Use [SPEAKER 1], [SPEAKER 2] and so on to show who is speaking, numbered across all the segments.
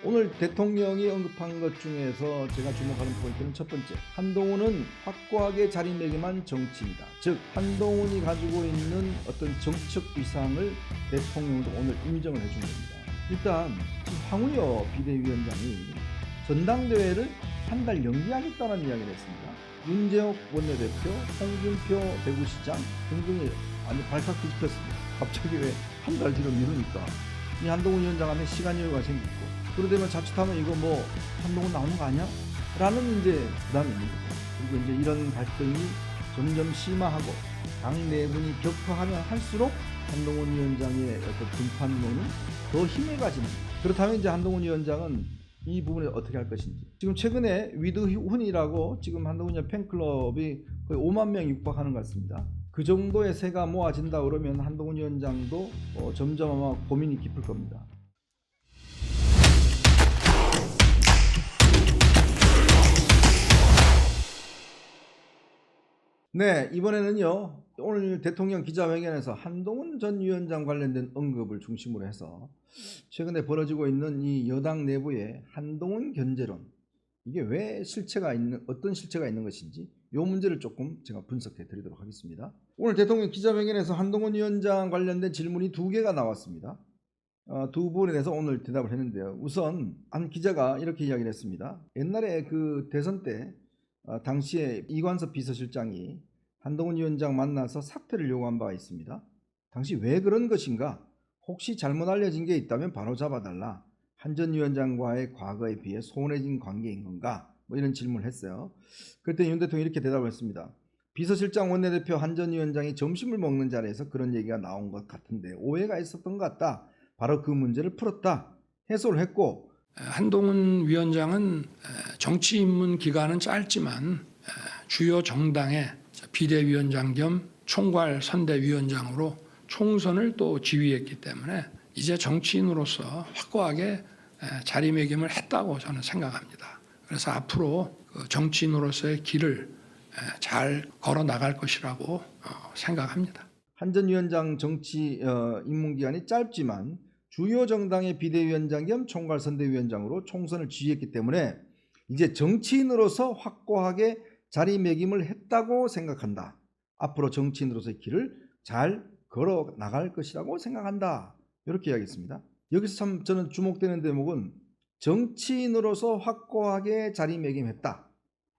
[SPEAKER 1] 오늘 대통령이 언급한 것 중에서 제가 주목하는 포인트는 첫 번째, 한동훈은 확고하게 자리매김한 정치인이다. 즉 한동훈이 가지고 있는 어떤 정치적 위상을 대통령도 오늘 인정을 해준 겁니다. 일단 지금 황우여 비대위원장이 전당대회를 한 달 연기하겠다는 이야기를 했습니다. 윤재옥 원내대표, 홍준표 대구시장 등등이 완전 발칵 뒤집혔습니다. 갑자기 왜 한 달 뒤로 미루니까 이 한동훈 위원장한테 시간 여유가 생기고, 그러다면 자칫하면 이거 뭐 한동훈 나오는 거 아니야? 라는 이제 부담이 있는 거죠. 그리고 이제 이런 갈등이 점점 심화하고 당 내분이 격화하면 할수록 한동훈 위원장의 어떤 분판론은 더 힘을 가지는 거예요. 그렇다면 이제 한동훈 위원장은 이 부분을 어떻게 할 것인지. 지금 최근에 위드훈이라고 지금 한동훈 위원장 팬클럽이 거의 5만 명 육박하는 것 같습니다. 그 정도의 세가 모아진다 그러면 한동훈 위원장도 점점 아마 고민이 깊을 겁니다. 네, 이번에는요, 오늘 대통령 기자회견에서 한동훈 전 위원장 관련된 언급을 중심으로 해서 최근에 벌어지고 있는 이 여당 내부의 한동훈 견제론, 이게 왜 어떤 실체가 있는 것인지 이 문제를 조금 제가 분석해 드리도록 하겠습니다. 오늘 대통령 기자회견에서 한동훈 위원장 관련된 질문이 2개가 나왔습니다. 두 부분에 대해서 오늘 대답을 했는데요. 우선 한 기자가 이렇게 이야기를 했습니다. 옛날에 그 대선 때 당시에 이관섭 비서실장이 한동훈 위원장 만나서 사퇴를 요구한 바가 있습니다. 당시 왜 그런 것인가? 혹시 잘못 알려진 게 있다면 바로 잡아달라. 한 전 위원장과의 과거에 비해 소원해진 관계인 건가? 뭐 이런 질문을 했어요. 그때 윤 대통령이 이렇게 대답을 했습니다. 비서실장 원내대표 한 전 위원장이 점심을 먹는 자리에서 그런 얘기가 나온 것 같은데 오해가 있었던 것 같다. 바로 그 문제를 풀었다. 해소를 했고,
[SPEAKER 2] 한동훈 위원장은 정치 입문 기간은 짧지만 주요 정당의 비대위원장 겸 총괄 선대위원장으로 총선을 또 지휘했기 때문에 이제 정치인으로서 확고하게 자리매김을 했다고 저는 생각합니다. 그래서 앞으로 정치인으로서의 길을 잘 걸어 나갈 것이라고 생각합니다.
[SPEAKER 1] 한 전 위원장 정치 입문 기간이 짧지만 주요 정당의 비대위원장 겸 총괄 선대위원장으로 총선을 지휘했기 때문에 이제 정치인으로서 확고하게 자리매김을 했다고 생각한다. 앞으로 정치인으로서의 길을 잘 걸어 나갈 것이라고 생각한다. 이렇게 이야기했습니다. 여기서 참 저는 주목되는 대목은 정치인으로서 확고하게 자리매김했다.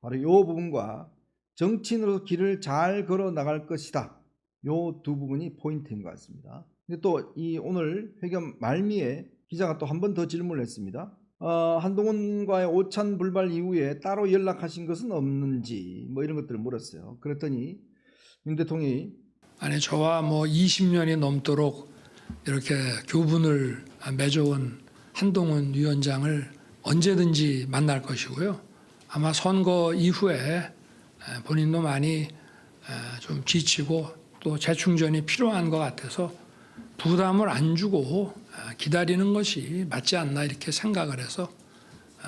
[SPEAKER 1] 바로 이 부분과 정치인으로서 길을 잘 걸어 나갈 것이다. 요 두 부분이 포인트인 것 같습니다. 근데 또 이 오늘 회견 말미에 기자가 또 한 번 더 질문을 했습니다. 한동훈과의 오찬 불발 이후에 따로 연락하신 것은 없는지 뭐 이런 것들을 물었어요. 그랬더니 윤 대통령이
[SPEAKER 2] 아니 저와 뭐 20년이 넘도록 이렇게 교분을 맺어온 한동훈 위원장을 언제든지 만날 것이고요. 아마 선거 이후에 본인도 많이 좀 지치고 또 재충전이 필요한 것 같아서 부담을 안 주고 기다리는 것이 맞지 않나 이렇게 생각을 해서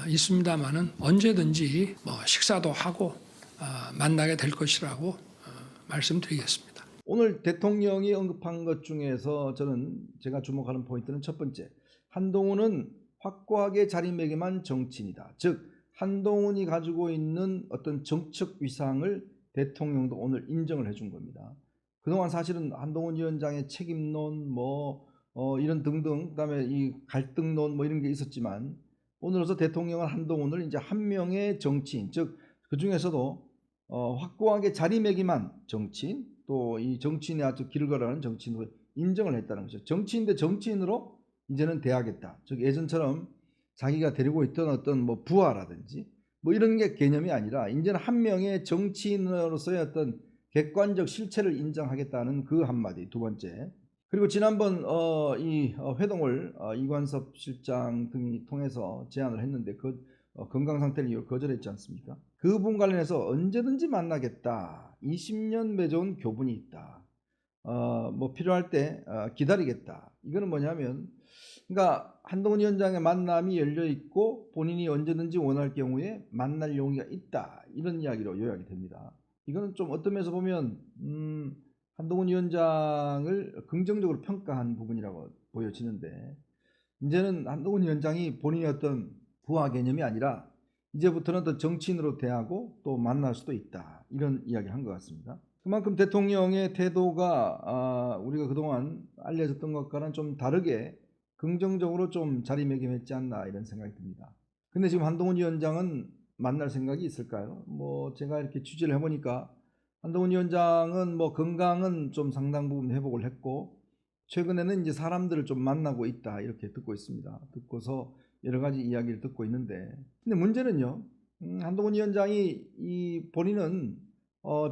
[SPEAKER 2] 있습니다만은 언제든지 뭐 식사도 하고 만나게 될 것이라고 말씀드리겠습니다.
[SPEAKER 1] 오늘 대통령이 언급한 것 중에서 제가 주목하는 포인트는 첫 번째, 한동훈은 확고하게 자리매김한 정치인이다. 즉 한동훈이 가지고 있는 어떤 정책 위상을 대통령도 오늘 인정을 해준 겁니다. 그동안 사실은 한동훈 위원장의 책임론 이런 등등, 그다음에 이 갈등론 뭐 이런 게 있었지만 오늘로서 대통령은 한동훈을 이제 한 명의 정치인, 즉 그 중에서도 확고하게 자리매김한 정치인, 또 이 정치인의 아주 길을 걸어가는 정치인으로 인정을 했다는 거죠. 정치인 대 정치인으로 이제는 대하겠다. 즉 예전처럼 자기가 데리고 있던 어떤 뭐 부하라든지 뭐 이런 게 개념이 아니라 이제는 한 명의 정치인으로서의 어떤 객관적 실체를 인정하겠다는 그 한마디. 두 번째, 그리고 지난번 이 회동을 이관섭 실장 등이 통해서 제안을 했는데 그 건강 상태를 이유로 거절했지 않습니까? 그 부분 관련해서 언제든지 만나겠다. 20년 맺어온 교분이 있다. 뭐 필요할 때 기다리겠다. 이거는 뭐냐면, 그러니까 한동훈 위원장의 만남이 열려 있고 본인이 언제든지 원할 경우에 만날 용의가 있다. 이런 이야기로 요약이 됩니다. 이거는 좀 어떤 면에서 보면 한동훈 위원장을 긍정적으로 평가한 부분이라고 보여지는데, 이제는 한동훈 위원장이 본인의 어떤 부하 개념이 아니라 이제부터는 어떤 정치인으로 대하고 또 만날 수도 있다. 이런 이야기를 한 것 같습니다. 그만큼 대통령의 태도가 우리가 그동안 알려졌던 것과는 좀 다르게 긍정적으로 좀 자리매김했지 않나 이런 생각이 듭니다. 근데 지금 한동훈 위원장은 만날 생각이 있을까요? 뭐 제가 이렇게 취재를 해보니까 한동훈 위원장은 뭐 건강은 좀 상당 부분 회복을 했고 최근에는 이제 사람들을 좀 만나고 있다 이렇게 듣고 있습니다. 듣고서 여러 가지 이야기를 듣고 있는데 근데 문제는요. 한동훈 위원장이 본인은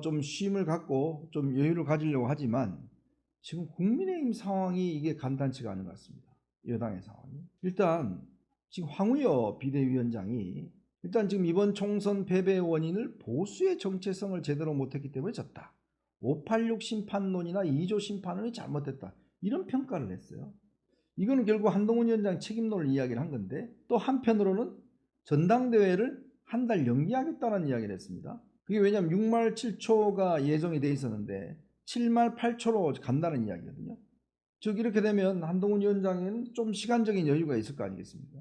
[SPEAKER 1] 좀 쉼을 갖고 좀 여유를 가지려고 하지만 지금 국민의힘 상황이 이게 간단치가 않은 것 같습니다. 여당의 상황이. 일단 지금 황우여 비대위원장이 일단 지금 이번 총선 패배의 원인을 보수의 정체성을 제대로 못했기 때문에 졌다. 586 심판론이나 2조 심판론이 잘못됐다. 이런 평가를 했어요. 이거는 결국 한동훈 위원장 책임론을 이야기를 한 건데 또 한편으로는 전당대회를 한 달 연기하겠다는 이야기를 했습니다. 그게 왜냐하면 6말 7초가 예정이 돼 있었는데 7말 8초로 간다는 이야기거든요. 즉 이렇게 되면 한동훈 위원장에는 좀 시간적인 여유가 있을 거 아니겠습니까?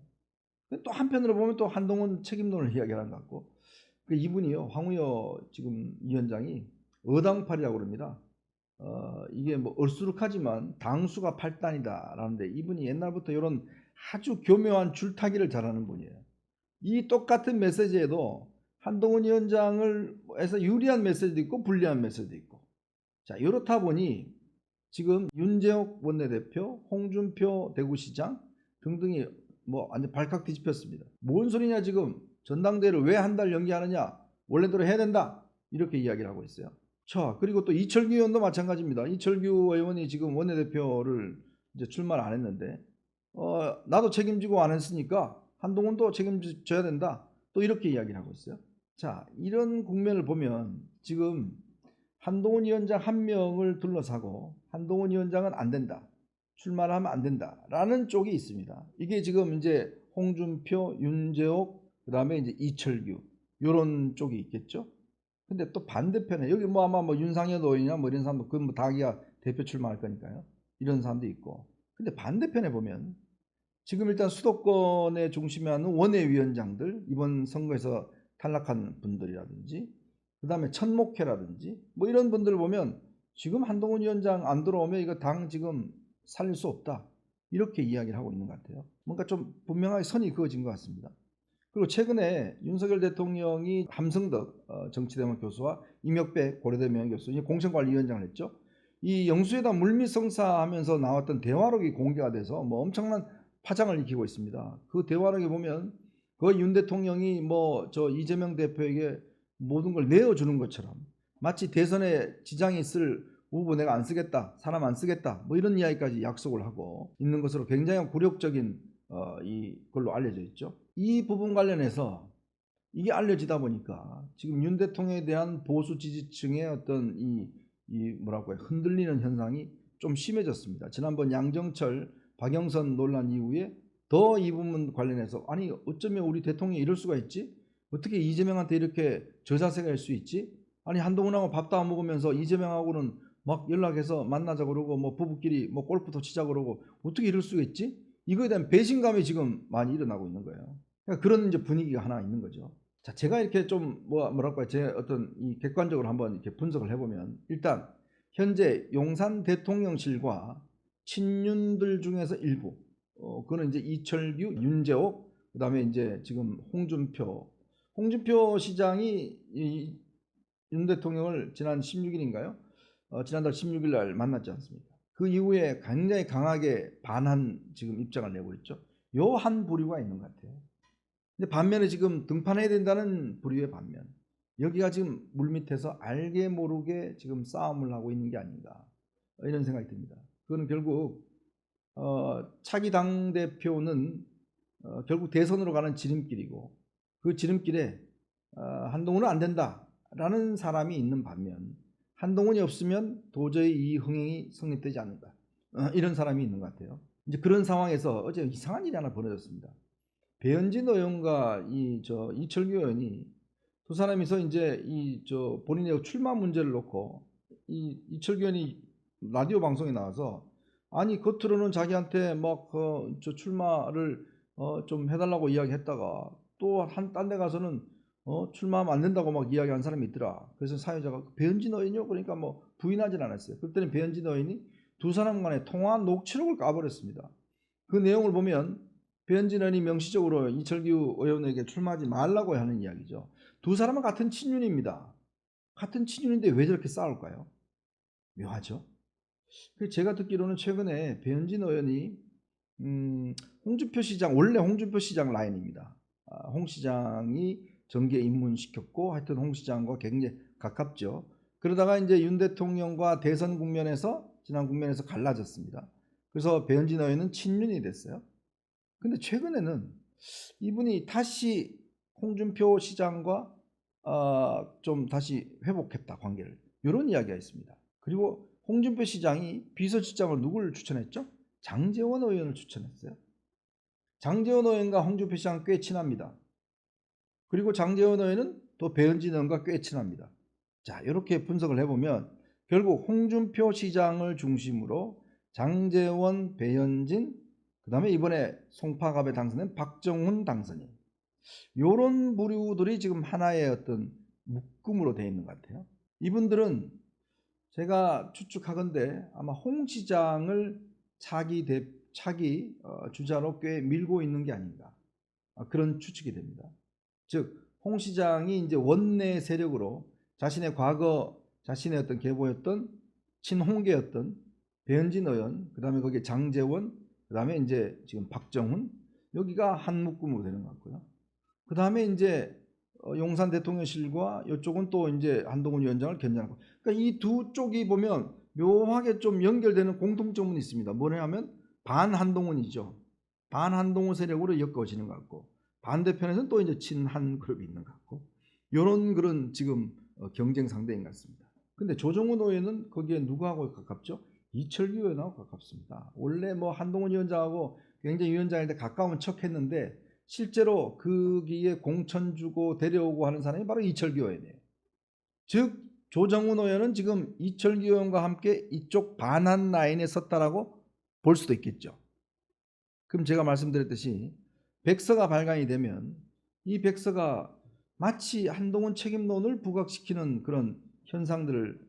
[SPEAKER 1] 또 한편으로 보면 또 한동훈 책임론을 이야기하는 것 같고 이분이요 황우여 지금 위원장이 어당팔이라고 그럽니다. 이게 뭐 얼쑤룩하지만 당수가 8단이다 라는데 이분이 옛날부터 이런 아주 교묘한 줄타기를 잘하는 분이에요. 이 똑같은 메시지에도 한동훈 위원장을 해서 유리한 메시지도 있고 불리한 메시지도 있고 자 이렇다 보니 지금 윤재옥 원내대표, 홍준표 대구시장 등등이 뭐 완전 발칵 뒤집혔습니다. 뭔 소리냐 지금 전당대회를 왜 한 달 연기하느냐 원래대로 해야 된다 이렇게 이야기를 하고 있어요. 자 그리고 또 이철규 의원도 마찬가지입니다. 이철규 의원이 지금 원내대표를 이제 출마를 안 했는데 나도 책임지고 안 했으니까 한동훈도 책임져야 된다 또 이렇게 이야기를 하고 있어요. 자 이런 국면을 보면 지금 한동훈 위원장 한 명을 둘러싸고 한동훈 위원장은 안 된다. 출마를 하면 안 된다. 라는 쪽이 있습니다. 이게 지금 이제 홍준표, 윤재옥, 그 다음에 이제 이철규, 요런 쪽이 있겠죠. 근데 또 반대편에 여기 뭐 아마 뭐 윤상현 의원이나 뭐 이런 사람도 그건 뭐 다기가 대표 출마할 거니까요. 이런 사람도 있고. 근데 반대편에 보면 지금 일단 수도권에 중심에 하는 원외위원장들 이번 선거에서 탈락한 분들이라든지 그 다음에 천목회라든지 뭐 이런 분들 보면 지금 한동훈 위원장 안 들어오면 이거 당 지금 살릴 수 없다 이렇게 이야기를 하고 있는 것 같아요. 뭔가 좀 분명하게 선이 그어진 것 같습니다. 그리고 최근에 윤석열 대통령이 함성덕 정치대학원 교수와 임혁배 고려대 명예교수 공천관리위원장을 했죠. 이 영수회담 물밑성사하면서 나왔던 대화록이 공개가 돼서 뭐 엄청난 파장을 일으키고 있습니다. 그 대화록에 보면 거의 윤 대통령이 뭐 저 이재명 대표에게 모든 걸 내어주는 것처럼 마치 대선에 지장이 있을 후보 내가 안 쓰겠다, 사람 안 쓰겠다 뭐 이런 이야기까지 약속을 하고 있는 것으로 굉장히 굴욕적인 이걸로 알려져 있죠. 이 부분 관련해서 이게 알려지다 보니까 지금 윤 대통령에 대한 보수 지지층의 어떤 이 뭐라고 해요 흔들리는 현상이 좀 심해졌습니다. 지난번 양정철 박영선 논란 이후에 더 이 부분 관련해서 아니 어쩌면 우리 대통령이 이럴 수가 있지? 어떻게 이재명한테 이렇게 저자세가 할 수 있지? 아니 한동훈하고 밥도 안 먹으면서 이재명하고는 막 연락해서 만나자 그러고 뭐 부부끼리 뭐 골프도 치자 그러고 어떻게 이럴 수가 있지? 이거에 대한 배신감이 지금 많이 일어나고 있는 거예요. 그러니까 그런 이제 분위기가 하나 있는 거죠. 자, 제가 이렇게 좀 뭐랄까 제 어떤 이 객관적으로 한번 이렇게 분석을 해보면 일단 현재 용산 대통령실과 친윤들 중에서 일부 그거는 이제 이철규, 윤재옥, 그다음에 이제 지금 홍준표 시장이 윤 대통령을 지난 16일인가요? 지난달 16일 날 만났지 않습니까? 그 이후에 굉장히 강하게 반한 지금 입장을 내고 있죠. 요 한 부류가 있는 것 같아요. 근데 반면에 지금 등판해야 된다는 부류의 반면 여기가 지금 물밑에서 알게 모르게 지금 싸움을 하고 있는 게 아닌가 이런 생각이 듭니다. 그거는 결국 차기 당대표는 결국 대선으로 가는 지름길이고 그 지름길에 한동훈은 안 된다라는 사람이 있는 반면 한동훈이 없으면 도저히 이 흥행이 성립되지 않는다 이런 사람이 있는 것 같아요. 이제 그런 상황에서 어제 이상한 일이 하나 벌어졌습니다. 배현진 의원과 이철규 의원이 두 사람이서 이제 본인의 출마 문제를 놓고 이철규 의원이 라디오 방송에 나와서 아니 겉으로는 자기한테 막 저 출마를 좀 해달라고 이야기했다가 또 딴 데 가서는 출마하면 안 된다고 막 이야기한 사람이 있더라. 그래서 사회자가 배현진 의원이요? 그러니까 뭐 부인하진 않았어요. 그때는 배현진 의원이 두 사람 간의 통화 녹취록을 까버렸습니다. 그 내용을 보면 배현진 의원이 명시적으로 이철규 의원에게 출마하지 말라고 하는 이야기죠. 두 사람은 같은 친윤입니다. 같은 친윤인데 왜 저렇게 싸울까요? 묘하죠. 제가 듣기로는 최근에 배현진 의원이 홍준표 시장, 원래 홍준표 시장 라인입니다. 홍 시장이 정계 입문시켰고 하여튼 홍 시장과 굉장히 가깝죠. 그러다가 이제 윤 대통령과 대선 국면에서 지난 국면에서 갈라졌습니다. 그래서 배현진 의원은 친윤이 됐어요. 근데 최근에는 이분이 다시 홍준표 시장과 좀 다시 회복했다 관계를, 이런 이야기가 있습니다. 그리고 홍준표 시장이 비서실장을 누구를 추천했죠? 장제원 의원을 추천했어요. 장제원 의원과 홍준표 시장은 꽤 친합니다. 그리고 장제원 의원은 또 배현진 의원과 꽤 친합니다. 자, 이렇게 분석을 해보면 결국 홍준표 시장을 중심으로 장제원, 배현진, 그 다음에 이번에 송파갑에 당선된 박정훈 당선인, 요런 부류들이 지금 하나의 어떤 묶음으로 되어 있는 것 같아요. 이분들은 제가 추측하건대 아마 홍 시장을 차기 주자로 꽤 밀고 있는 게 아닌가, 그런 추측이 됩니다. 즉 홍 시장이 이제 원내 세력으로 자신의 과거 자신의 어떤 계보였던 친홍계였던 배현진 의원, 그 다음에 거기에 장제원, 그 다음에 이제 지금 박정훈, 여기가 한 묶음으로 되는 것 같고요. 그 다음에 이제 용산 대통령실과 이쪽은 또 이제 한동훈 위원장을 견제하는 거. 그러니까 이 두 쪽이 보면 묘하게 좀 연결되는 공통점은 있습니다. 뭐냐면 반한동훈이죠. 반한동훈 세력으로 엮어지는 것 같고, 반대편에서는 또 이제 친한 그룹이 있는 것 같고, 이런 그런 지금 경쟁 상대인 것 같습니다. 근데 조정훈 의원은 거기에 누구하고 가깝죠? 이철규 의원하고 가깝습니다. 원래 뭐 한동훈 위원장하고 굉장히 위원장일 때 가까운 척했는데 실제로 거기에 공천 주고 데려오고 하는 사람이 바로 이철규 의원이에요. 즉 조정훈 의원은 지금 이철규 의원과 함께 이쪽 반한 라인에 섰다라고 볼 수도 있겠죠. 그럼 제가 말씀드렸듯이 백서가 발간이 되면 이 백서가 마치 한동훈 책임론을 부각시키는 그런 현상들을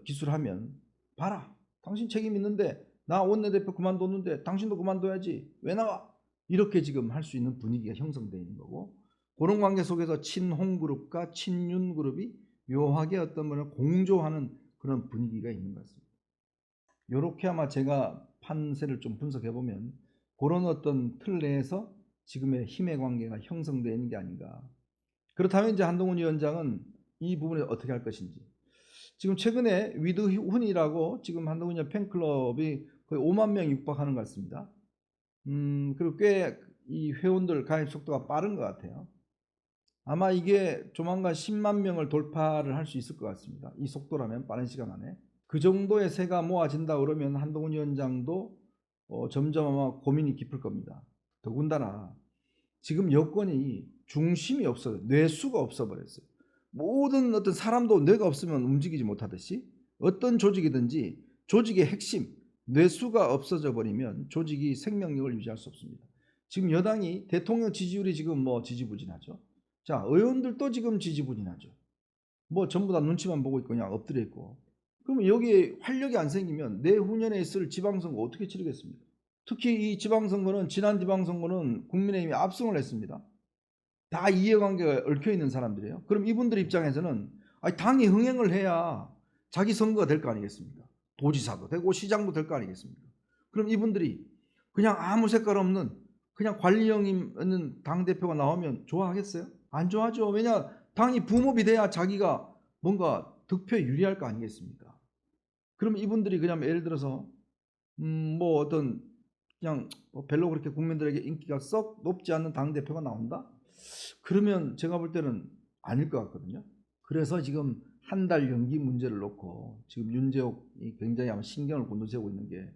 [SPEAKER 1] 기술하면, 봐라, 당신 책임 있는데 나 원내대표 그만뒀는데 당신도 그만둬야지 왜 나와, 이렇게 지금 할 수 있는 분위기가 형성되어 있는 거고, 그런 관계 속에서 친홍 그룹과 친윤 그룹이 묘하게 어떤 분을 공조하는 그런 분위기가 있는 것 같습니다. 이렇게 아마 제가 판세를 좀 분석해 보면 그런 어떤 틀 내에서 지금의 힘의 관계가 형성되어 있는 게 아닌가. 그렇다면 이제 한동훈 위원장은 이 부분에 어떻게 할 것인지. 지금 최근에 위드훈이라고 지금 한동훈 위원장 팬클럽이 거의 5만 명 육박하는 것 같습니다. 그리고 꽤 이 회원들 가입 속도가 빠른 것 같아요. 아마 이게 조만간 10만 명을 돌파를 할 수 있을 것 같습니다. 이 속도라면, 빠른 시간 안에. 그 정도의 세가 모아진다 그러면 한동훈 위원장도 점점 아마 고민이 깊을 겁니다. 더군다나 지금 여권이 중심이 없어요. 뇌수가 없어버렸어요. 모든 어떤 사람도 뇌가 없으면 움직이지 못하듯이 어떤 조직이든지 조직의 핵심, 뇌수가 없어져 버리면 조직이 생명력을 유지할 수 없습니다. 지금 여당이 대통령 지지율이 지금 뭐 지지부진하죠. 자, 의원들도 지금 지지부진하죠. 뭐 전부 다 눈치만 보고 있고 그냥 엎드려 있고. 그러면 여기에 활력이 안 생기면 내후년에 있을 지방선거 어떻게 치르겠습니까? 특히 이 지방선거는, 지난 지방선거는 국민의힘이 압승을 했습니다. 다 이해관계가 얽혀있는 사람들이에요. 그럼 이분들 입장에서는 당이 흥행을 해야 자기 선거가 될 거 아니겠습니까? 도지사도 되고 시장도 될 거 아니겠습니까? 그럼 이분들이 그냥 아무 색깔 없는 그냥 관리형 있는 당대표가 나오면 좋아하겠어요? 안 좋아하죠. 왜냐, 당이 붐업이 돼야 자기가 뭔가 득표에 유리할 거 아니겠습니까? 그럼 이분들이 그냥 예를 들어서 뭐 어떤 그냥 별로 그렇게 국민들에게 인기가 썩 높지 않는 당대표가 나온다? 그러면 제가 볼 때는 아닐 것 같거든요. 그래서 지금 한 달 연기 문제를 놓고 지금 윤재옥이 굉장히 아마 신경을 곤두세우고 있는 게,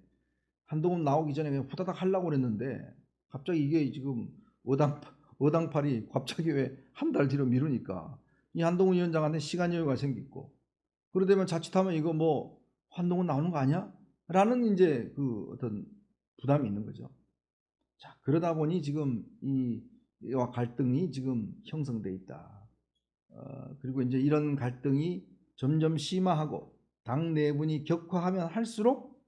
[SPEAKER 1] 한동훈 나오기 전에 그냥 후다닥 하려고 그랬는데 갑자기 이게 지금 어당팔이 갑자기 왜 한 달 뒤로 미루니까 이 한동훈 위원장한테 시간 여유가 생기고, 그러다면 자칫하면 이거 뭐 한동훈 나오는 거 아니야? 라는 이제 그 어떤 부담이 있는 거죠. 자, 그러다 보니 지금 이와 갈등이 지금 형성돼 있다. 그리고 이제 이런 갈등이 점점 심화하고 당 내분이 격화하면 할수록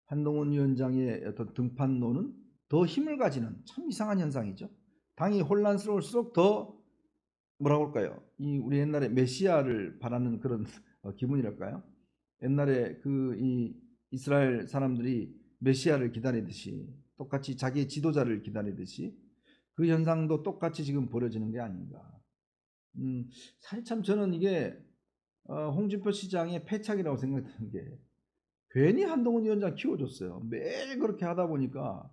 [SPEAKER 1] 한동훈 위원장의 어떤 등판론은 더 힘을 가지는 참 이상한 현상이죠. 당이 혼란스러울수록 더 뭐라고 할까요? 우리 옛날에 메시아를 바라는 그런 기분이랄까요? 옛날에 이 이스라엘 사람들이 메시아를 기다리듯이 똑같이 자기의 지도자를 기다리듯이 그 현상도 똑같이 지금 벌어지는 게 아닌가. 사실 참 저는 이게 홍준표 시장의 패착이라고 생각되는 게 괜히 한동훈 위원장 키워줬어요. 매일 그렇게 하다 보니까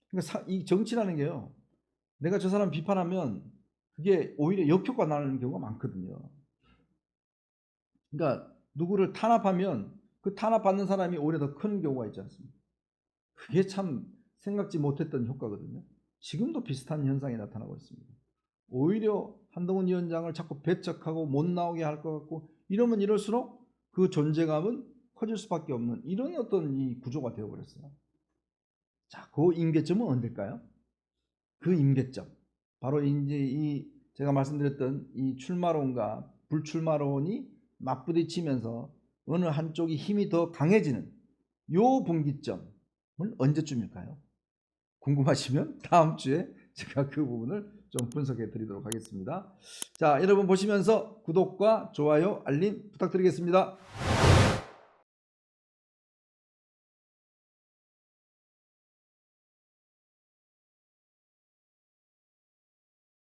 [SPEAKER 1] 그러니까 이 정치라는 게요. 내가 저 사람 비판하면 그게 오히려 역효과 나는 경우가 많거든요. 그러니까 누구를 탄압하면 그 탄압받는 사람이 오히려 더 큰 경우가 있지 않습니까? 그게 참 생각지 못했던 효과거든요. 지금도 비슷한 현상이 나타나고 있습니다. 오히려 한동훈 위원장을 자꾸 배척하고 못 나오게 할 것 같고 이러면 이럴수록 그 존재감은 커질 수밖에 없는 이런 어떤 이 구조가 되어버렸어요. 자, 그 임계점은 언제일까요? 그 임계점 바로 이제 제가 말씀드렸던 이 출마론과 불출마론이 맞부딪히면서 어느 한쪽이 힘이 더 강해지는 요 분기점은 언제쯤일까요? 궁금하시면 다음 주에 제가 그 부분을 좀 분석해 드리도록 하겠습니다. 자, 여러분 보시면서 구독과 좋아요, 알림 부탁드리겠습니다.